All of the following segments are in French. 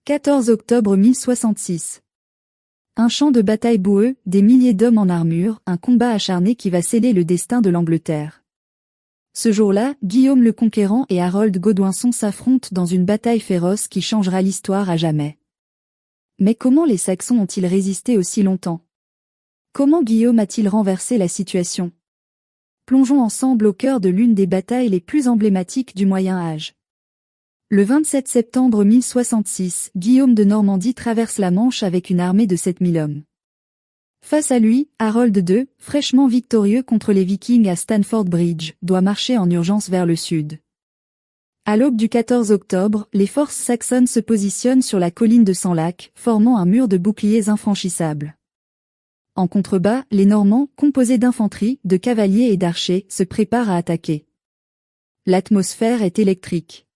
14 octobre 1066. Un champ de bataille boueux, des milliers d'hommes en armure, un combat acharné qui va sceller le destin de l'Angleterre. Ce jour-là, Guillaume le Conquérant et Harold Godwinson s'affrontent dans une bataille féroce qui changera l'histoire à jamais. Mais comment les Saxons ont-ils résisté aussi longtemps? Comment Guillaume a-t-il renversé la situation? Plongeons ensemble au cœur de l'une des batailles les plus emblématiques du Moyen Âge. Le 27 septembre 1066, Guillaume de Normandie traverse la Manche avec une armée de 7000 hommes. Face à lui, Harold II, fraîchement victorieux contre les Vikings à Stamford Bridge, doit marcher en urgence vers le sud. À l'aube du 14 octobre, les forces saxonnes se positionnent sur la colline de Senlac, formant un mur de boucliers infranchissables. En contrebas, les Normands, composés d'infanterie, de cavaliers et d'archers, se préparent à attaquer. L'atmosphère est électrique.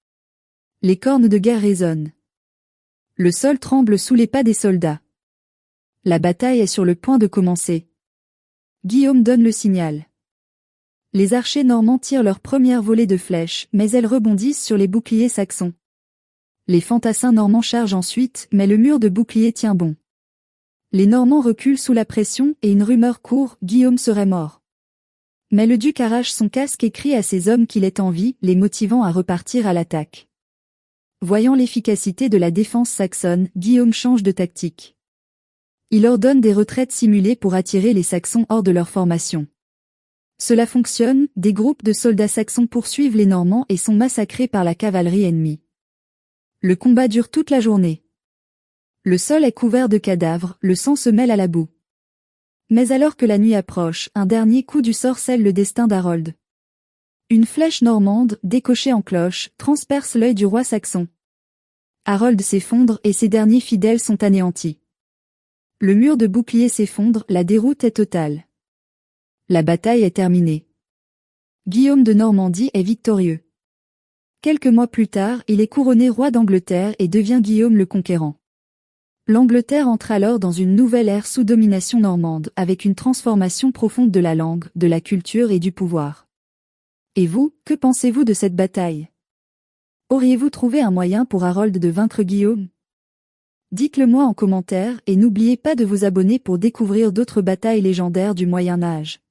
Les cornes de guerre résonnent. Le sol tremble sous les pas des soldats. La bataille est sur le point de commencer. Guillaume donne le signal. Les archers normands tirent leur première volée de flèches, mais elles rebondissent sur les boucliers saxons. Les fantassins normands chargent ensuite, mais le mur de boucliers tient bon. Les Normands reculent sous la pression et une rumeur court, Guillaume serait mort. Mais le duc arrache son casque et crie à ses hommes qu'il est en vie, les motivant à repartir à l'attaque. Voyant l'efficacité de la défense saxonne, Guillaume change de tactique. Il ordonne des retraites simulées pour attirer les Saxons hors de leur formation. Cela fonctionne, des groupes de soldats saxons poursuivent les Normands et sont massacrés par la cavalerie ennemie. Le combat dure toute la journée. Le sol est couvert de cadavres, le sang se mêle à la boue. Mais alors que la nuit approche, un dernier coup du sort scelle le destin d'Harold. Une flèche normande, décochée en cloche, transperce l'œil du roi saxon. Harold s'effondre et ses derniers fidèles sont anéantis. Le mur de bouclier s'effondre, la déroute est totale. La bataille est terminée. Guillaume de Normandie est victorieux. Quelques mois plus tard, il est couronné roi d'Angleterre et devient Guillaume le Conquérant. L'Angleterre entre alors dans une nouvelle ère sous domination normande, avec une transformation profonde de la langue, de la culture et du pouvoir. Et vous, que pensez-vous de cette bataille? Auriez-vous trouvé un moyen pour Harold de vaincre Guillaume? Dites-le moi en commentaire et n'oubliez pas de vous abonner pour découvrir d'autres batailles légendaires du Moyen Âge.